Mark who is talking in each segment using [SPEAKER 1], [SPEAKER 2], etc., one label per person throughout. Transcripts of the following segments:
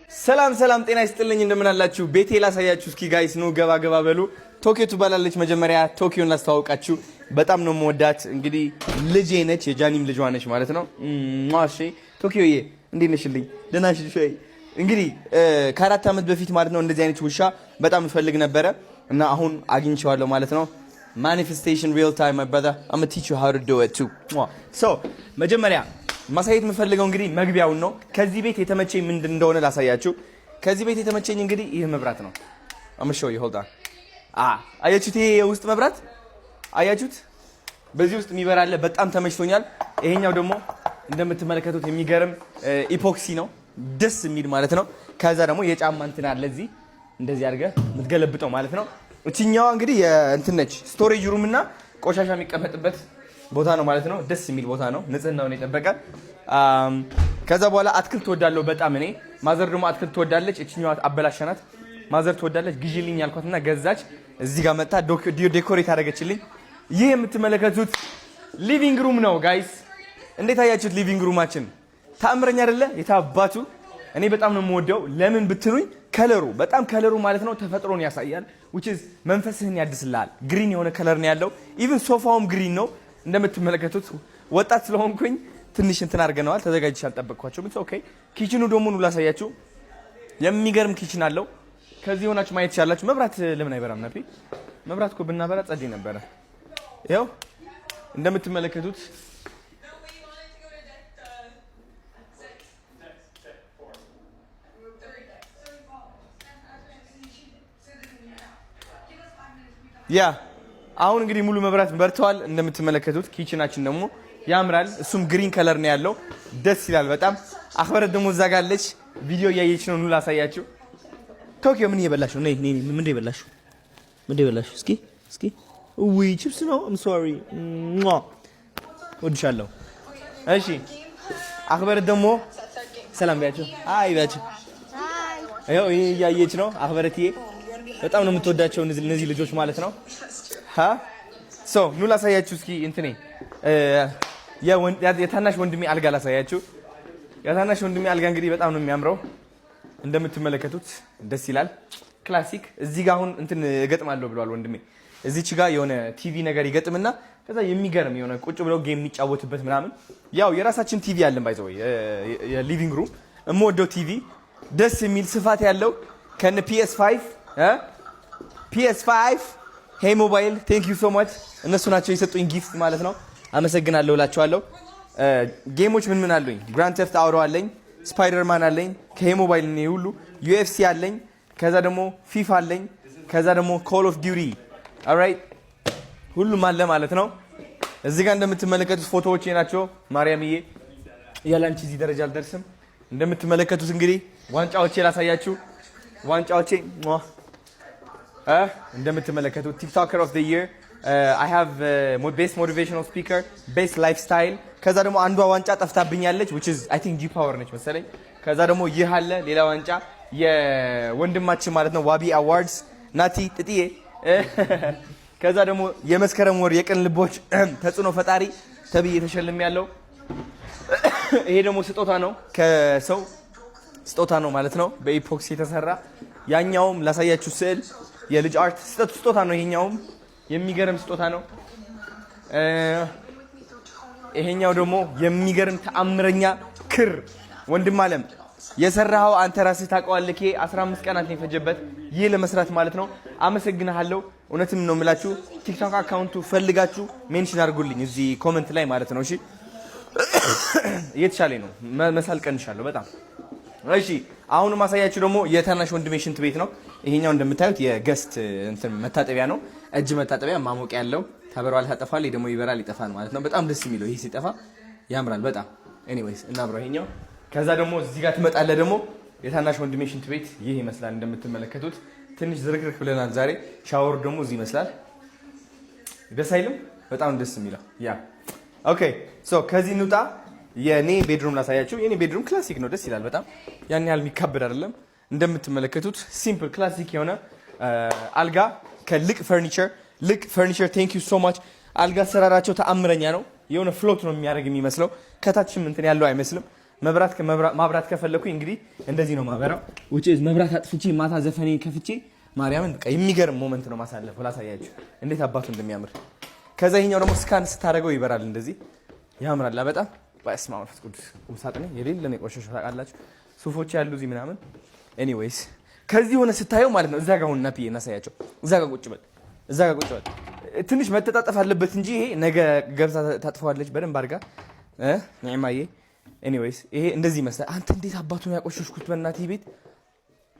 [SPEAKER 1] ሰላም ጤና ይስጥልኝ እንደምን አላችሁ? ቤቴ ላሳያችሁ እስኪ ጋይስ ነው ገባ በሉ። ቶኪዮ ትባላለች። መጀመሪያ ቶኪዮን ላስተዋውቃችሁ። በጣም ነው የምወዳት። እንግዲህ ልጄ ነች፣ የጃኒም ልጇ ነች ማለት ነው። ማሺ ቶኪዮዬ እንዴት ነሽልኝ? ደህና ነሽ ወይ? እንግዲህ ከአራት ዓመት በፊት ማለት ነው እንደዚህ አይነት ውሻ በጣም እፈልግ ነበረ እና አሁን አግኝቼዋለሁ ማለት ነው። ማኒፌስቴሽን ሪል ታይም my brother I'm gonna teach you how to do it too. So መጀመሪያ ማሳየት የምፈልገው እንግዲህ መግቢያውን ነው። ከዚህ ቤት የተመቸኝ ምንድን እንደሆነ ላሳያችሁ። ከዚህ ቤት የተመቸኝ እንግዲህ ይህ መብራት ነው። አመሻው ይሆልዳ አያችሁት? ይሄ የውስጥ መብራት አያችሁት? በዚህ ውስጥ የሚበራለ በጣም ተመችቶኛል። ይሄኛው ደግሞ እንደምትመለከቱት የሚገርም ኢፖክሲ ነው፣ ደስ የሚል ማለት ነው። ከዛ ደግሞ የጫማ እንትን አለ እዚህ እንደዚህ አድርገህ የምትገለብጠው ማለት ነው። እቺኛዋ እንግዲህ እንትን ነች፣ ስቶሬጅ ሩም እና ቆሻሻ የሚቀመጥበት ቦታ ነው ማለት ነው። ደስ የሚል ቦታ ነው፣ ንጽህናውን የጠበቀ። ከዛ በኋላ አትክልት ትወዳለሁ በጣም እኔ። ማዘር ደግሞ አትክልት ትወዳለች። እቺኛዋ አበላሻናት። ማዘር ትወዳለች፣ ግዢልኝ ያልኳትና ገዛች። እዚህ ጋር መጣ ዴኮሬት አደረገችልኝ። ይህ የምትመለከቱት ሊቪንግ ሩም ነው ጋይስ። እንዴት አያችሁት? ሊቪንግ ሩማችን ተአምረኛ አይደለ? የታባቱ እኔ በጣም ነው የምወደው። ለምን ብትሉኝ ከለሩ በጣም ከለሩ ማለት ነው ተፈጥሮን ያሳያል። which is መንፈስህን ያድስልሃል። ግሪን የሆነ ከለር ነው ያለው። ኢቭን ሶፋውም ግሪን ነው እንደምትመለከቱት። ወጣት ስለሆንኩኝ ትንሽ እንትን አድርገነዋል። ተዘጋጅቼ አልጠበቅኳቸውም። ኢትስ ኦኬ። ኪችኑ ደግሞ ነው ላሳያችሁ። የሚገርም ኪችን አለው። ከዚህ ሆናችሁ ማየት ትችላላችሁ። መብራት ለምን አይበራም ነበር? መብራት እኮ ብናበራ ጸዴ ነበረ። ይኸው እንደምትመለከቱት ያ አሁን እንግዲህ ሙሉ መብራት በርተዋል እንደምትመለከቱት። ኪችናችን ደግሞ ያምራል። እሱም ግሪን ከለር ነው ያለው፣ ደስ ይላል በጣም። አክበረት ደግሞ እዛ ጋር አለች፣ ቪዲዮ እያየች ነው። ኑ ላሳያችሁ። ቶኪዮ ምን እየበላሽ ነው? ነይ ምን እየበላሽ? እስኪ ውይ ቺፕስ ነው። አም ሶሪ ወድሻለሁ። እሺ አክበረት ደግሞ ሰላም ቢያችሁ። አይ ቢያችሁ። አይ ይሄ እያየች ነው አክበረትዬ። በጣም ነው የምትወዳቸው እነዚህ ልጆች ማለት ነው። ኑ ላሳያችሁ እስኪ እንትኔ የታናሽ ወንድሜ አልጋ ላሳያችሁ። የታናሽ ወንድሜ አልጋ እንግዲህ በጣም ነው የሚያምረው እንደምትመለከቱት፣ ደስ ይላል። ክላሲክ። እዚህ ጋር አሁን እንትን እገጥማለሁ ብሏል ወንድሜ። እዚች ጋር የሆነ ቲቪ ነገር ይገጥምና ከዛ የሚገርም የሆነ ቁጭ ብለው ጌም የሚጫወትበት ምናምን። ያው የራሳችን ቲቪ አለን ባይዘው የሊቪንግ ሩም እምወደው ቲቪ ደስ የሚል ስፋት ያለው ከነ PS5 ሄይ ሞባይል ቴንክ ዩ ሶ ማች። እነሱ ናቸው የሰጡኝ ጊፍት ማለት ነው። አመሰግናለሁ እላቸዋለሁ። ጌሞች ምን አሉኝ? ግራንድ ቴፍት አውቶ አለኝ፣ ስፓይደርማን አለኝ ከሄይ ሞባይል ነው ሁሉ። UFC አለኝ፣ ከዛ ደግሞ ፊፋ አለኝ፣ ከዛ ደግሞ ኮል ኦፍ ዲዩቲ ኦልራይት፣ ሁሉም አለ ማለት ነው። እዚህ ጋር እንደምትመለከቱት ፎቶዎቼ ናቸው። ማርያምዬ ያላንቺ እዚህ ደረጃ አልደርስም። እንደምትመለከቱት እንግዲህ ዋንጫዎቼ ላሳያችሁ። ዋንጫዎቼ እንደምትመለከቱት ቲክቶከር ኦፍ ዘ ይር አይ ሃቭ ቤስት ሞቲቬሽናል ስፒከር፣ ቤስት ላይፍ ስታይል። ከዛ ደግሞ አንዷ ዋንጫ ጠፍታብኛለች which is I think G Power ነች መሰለኝ። ከዛ ደግሞ ይህ አለ ሌላ ዋንጫ የወንድማችን ማለት ነው ዋቢ አዋርድስ ናቲ ጥጥዬ። ከዛ ደግሞ የመስከረም ወር የቅን ልቦች ተጽዕኖ ፈጣሪ ተብዬ ተሸልሜ ያለው። ይሄ ደግሞ ስጦታ ነው፣ ከሰው ስጦታ ነው ማለት ነው፣ በኢፖክሲ የተሰራ። ያኛውም ላሳያችሁ ስዕል የልጅ አርት ስጦታ ነው። ይሄኛውም የሚገርም ስጦታ ነው። ይሄኛው ደግሞ የሚገርም ተአምረኛ ክር ወንድም አለም የሰራኸው አንተ ራስህ ታውቀዋለህ። 15 ቀናት ነው የፈጀበት ይህ ለመስራት ማለት ነው። አመሰግናለሁ። እውነትም ነው የምላችሁ። ቲክቶክ አካውንቱ ፈልጋችሁ ሜንሽን አድርጉልኝ እዚህ ኮሜንት ላይ ማለት ነው። እሺ እየተሻለ ነው፣ መሳል ቀንሻለሁ በጣም። እሺ አሁን ማሳያችሁ ደግሞ የታናሽ ወንድሜ ሽንት ቤት ነው። ይሄኛው እንደምታዩት የገስት እንትን መታጠቢያ ነው፣ እጅ መታጠቢያ ማሞቂያ ያለው። ታበራዋል፣ ታጠፋል፣ ደግሞ ይበራል፣ ይጠፋል ማለት ነው። በጣም ደስ የሚለው ይሄ ሲጠፋ ያምራል በጣም። ኤኒዌይስ እናብረው ይሄኛው። ከዛ ደግሞ እዚህ ጋር ትመጣለህ ደግሞ የታናሽ ወንድሜ ሽንት ቤት ይህ ይመስላል እንደምትመለከቱት። ትንሽ ዝርክርክ ብለናል ዛሬ። ሻወር ደግሞ እዚህ ይመስላል። ደስ አይልም? በጣም ደስ የሚለው ያ። ኦኬ ሶ ከዚህ እንውጣ። የኔ ቤድሩም ላሳያችሁ። የኔ ቤድሩም ክላሲክ ነው፣ ደስ ይላል በጣም። ያን ያህል የሚካበድ አይደለም። እንደምትመለከቱት ሲምፕል ክላሲክ የሆነ አልጋ ከልቅ ፈርኒቸር ቴንክ ዩ ሶ ማች። አልጋ አሰራራቸው ተአምረኛ ነው። የሆነ ፍሎት ነው የሚያደርግ የሚመስለው። ከታችም እንትን ያለው አይመስልም። ማብራት ከፈለኩኝ እንግዲህ እንደዚህ ነው ማበራው which is መብራት አጥፍቼ ማታ ዘፈኔ ከፍቼ ማርያምን በቃ የሚገርም ሞመንት ነው ማሳለፈው ላሳያችሁ እንዴት አባቱ እንደሚያምር ከዛ ይሄኛው ደግሞ ስካን ስታደርገው ይበራል እንደዚህ ያምራል በጣም በስመ አብ ወመንፈስ ቅዱስ ቁምሳጥኔ የሌለ ነው የቆሸሸው ታውቃላችሁ ሱፎች ያሉ እዚህ ምናምን ኤኒዌይስ ከዚህ ሆነ ስታየው ማለት ነው እዛ ጋር ሆነና ፒ እናሳያቸው እዛ ጋር ቁጭ በል ትንሽ መተጣጠፍ አለበት እንጂ ይሄ ነገ ገብታ ታጥፈዋለች በደንብ አድርጋ ነዕማዬ ኤኒዌይስ ይሄ እንደዚህ መሰለህ አንተ እንዴት አባቱን ያቆሸሽኩት በእናትህ ቤት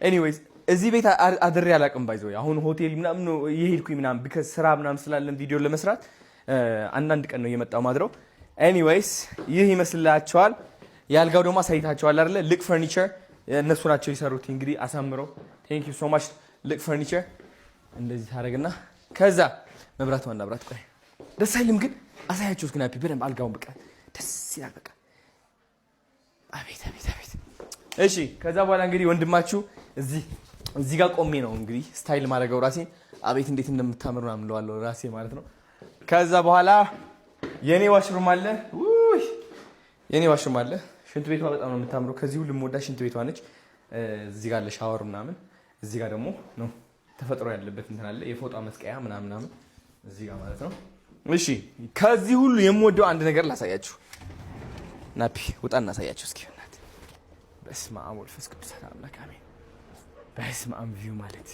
[SPEAKER 1] ኤኒዌይስ እዚህ ቤት አድሬ አላውቅም ባይዘው አሁን ሆቴል ምናምን ነው የሄድኩኝ ምናምን ቢካዝ ስራ ምናምን ስላለን ቪዲዮ ለመስራት አንዳንድ ቀን ነው የመጣው ማድረው ኤኒዌይስ ይህ ይመስላችኋል ያልጋው ደግሞ አሳይታችኋል አይደለ ልክ ፈርኒቸር እነሱ ናቸው የሰሩት እንግዲህ አሳምረው ቴንክ ዩ ሶ ማች ልክ ፈርኒቸር እንደዚህ ታረግና ከዛ መብራት ቆይ ደስ አይልም ግን አሳያችሁት ግን አፒ በደንብ አልጋውን በቃ ደስ ይላል በቃ አቤት እሺ ከዛ በኋላ እንግዲህ ወንድማችሁ እዚህ ጋር ቆሜ ነው እንግዲህ ስታይል ማድረገው ራሴ አቤት እንዴት እንደምታምሩ ምናምን ለዋለው ራሴ ማለት ነው ከዛ በኋላ የኔ ዋሽሩም አለ ሽንት ቤቷ በጣም ነው የምታምረው ከዚህ ሁሉ ወዳ ሽንት ቤቷ ነች እዚህ ጋር ለሻወር ምናምን እዚህ ጋር ደግሞ ነው ተፈጥሮ ያለበት እንትን አለ የፎጣ መስቀያ ምናምን እዚህ ጋር ማለት ነው እሺ ከዚህ ሁሉ የምወደው አንድ ነገር ላሳያችሁ ናፒ ወጣ እናሳያችሁ እስኪ እናት በስመ አብ ወመንፈስ ቅዱስ አምላክ አሜን በስመ አብ ቪው ማለት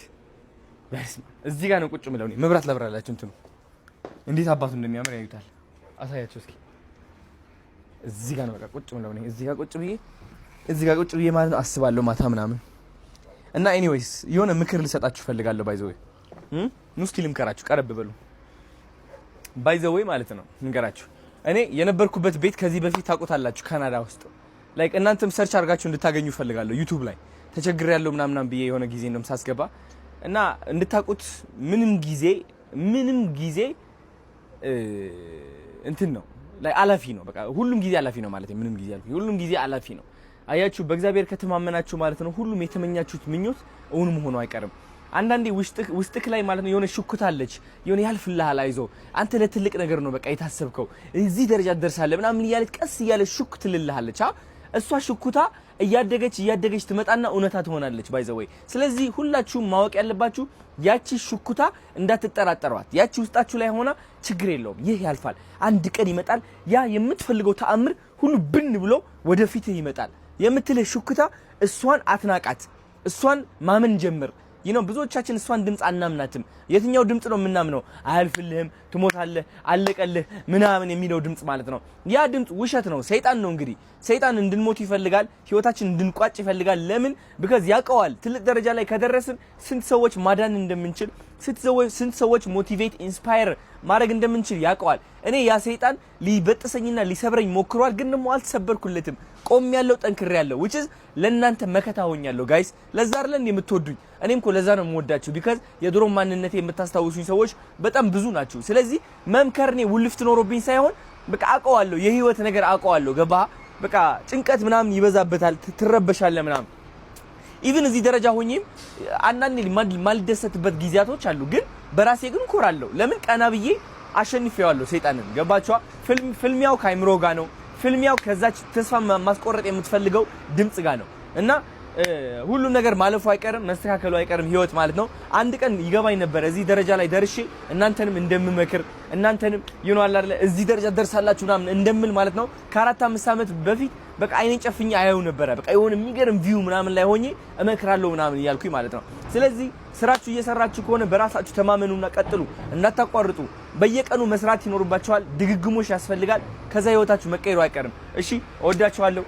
[SPEAKER 1] በስመ እዚህ ጋር ነው ቁጭ ምለው ነው መብራት ላብራላችሁ እንትኑ እንዴት አባቱ እንደሚያምር ያዩታል አሳያችሁ እስኪ እዚህ ጋር ነው በቃ ቁጭ ምለው ነው እዚህ ጋር ቁጭ ብዬ ማለት ነው አስባለሁ ማታ ምናምን እና ኤኒዌይስ የሆነ ምክር ልሰጣችሁ ፈልጋለሁ ባይዘው ሙስሊም ከራችሁ ቀረብ በሉ ባይዘው ማለት ነው እንገራችሁ እኔ የነበርኩበት ቤት ከዚህ በፊት ታውቁታላችሁ ካናዳ ውስጥ ላይክ እናንተም ሰርች አድርጋችሁ እንድታገኙ ፈልጋለሁ ዩቲዩብ ላይ ተቸግሬያለሁ ምናምን ብዬ የሆነ ጊዜ እንደም ሳስገባ እና እንድታውቁት ምንም ጊዜ እንትን ነው ላይ አላፊ ነው በቃ ሁሉም ጊዜ አላፊ ነው ማለት ምንም ጊዜ አልኩ ሁሉም ጊዜ አላፊ ነው አያችሁ በእግዚአብሔር ከተማመናችሁ ማለት ነው ሁሉም የተመኛችሁት ምኞት እውን መሆኑ አይቀርም አንዳንዴ ውስጥክ ላይ ማለት ነው የሆነ ሽኩታ አለች የሆነ ያልፍልሃል አይዞ አንተ ለትልቅ ነገር ነው በቃ የታሰብከው እዚህ ደረጃ ደርሳለህ ምናምን እያለች ቀስ እያለች ሹክ ትልልሃለች እሷ ሽኩታ እያደገች ትመጣና እውነታ ትሆናለች ባይዘወይ ስለዚህ ሁላችሁም ማወቅ ያለባችሁ ያቺ ሽኩታ እንዳትጠራጠሯት ያቺ ውስጣችሁ ላይ ሆና ችግር የለውም ይህ ያልፋል አንድ ቀን ይመጣል ያ የምትፈልገው ተአምር ሁሉ ብን ብሎ ወደፊት ይመጣል የምትልህ ሽኩታ እሷን አትናቃት እሷን ማመን ጀምር ብዙዎቻችን እሷን ድምጽ አናምናትም የትኛው ድምጽ ነው የምናምነው አያልፍልህም ትሞታለህ አለቀልህ ምናምን የሚለው ድምጽ ማለት ነው ያ ድምጽ ውሸት ነው ሰይጣን ነው እንግዲህ ሰይጣን እንድንሞት ይፈልጋል ህይወታችን እንድንቋጭ ይፈልጋል ለምን because ያቀዋል ትልቅ ደረጃ ላይ ከደረስን ስንት ሰዎች ማዳን እንደምንችል ስንት ሰዎች ሞቲቬት ኢንስፓየር ማድረግ እንደምንችል ያቀዋል እኔ ያ ሰይጣን ሊበጥሰኝና ሊሰብረኝ ሞክሯል ግን ደግሞ አልተሰበርኩለትም ቆም ያለው ጠንክሬ ያለው which is ለእናንተ መከታ ሆኛለሁ ጋይስ ለዛ አይደለም የምትወዱኝ እኔም እኮ ለዛ ነው የምወዳችሁ because የድሮ ማንነቴ የምታስታውሱኝ ሰዎች በጣም ብዙ ናችሁ ስለዚህ መምከርኔ ውልፍት ኖሮብኝ ሳይሆን በቃ አቀዋለሁ የህይወት ነገር አቀዋለሁ ገባ በቃ ጭንቀት ምናምን ይበዛበታል ትረበሻለህ ምናምን ኢቭን እዚህ ደረጃ ሆኜም አንዳንዴ ማልደሰትበት ጊዜያቶች አሉ ግን በራሴ ግን ኮራለሁ ለምን ቀና ብዬ አሸንፌዋለሁ ሰይጣንን ገባችኋ ፍልሚያው ካይምሮ ጋር ነው ፍልሚያው ከዛች ተስፋ ማስቆረጥ የምትፈልገው ድምጽ ጋር ነው እና ሁሉም ነገር ማለፉ አይቀርም መስተካከሉ አይቀርም ህይወት ማለት ነው አንድ ቀን ይገባኝ ነበር እዚህ ደረጃ ላይ ደርሼ እናንተንም እንደምመክር እናንተንም ይኖር አይደል እዚህ ደረጃ ደርሳላችሁ ምናምን እንደምል ማለት ነው ከ4-5 አመት በፊት በቃ አይኔን ጨፍኜ አየው ነበር በቃ የሆነ የሚገርም ቪው ምናምን ላይ ሆኜ እመክራለሁ ምናምን ይያልኩኝ ማለት ነው ስለዚህ ስራችሁ እየሰራችሁ ከሆነ በራሳችሁ ተማመኑና ቀጥሉ እንዳታቋርጡ በየቀኑ መስራት ይኖርባችኋል ድግግሞሽ ያስፈልጋል ከዛ ህይወታችሁ መቀየሩ አይቀርም እሺ እወዳችኋለሁ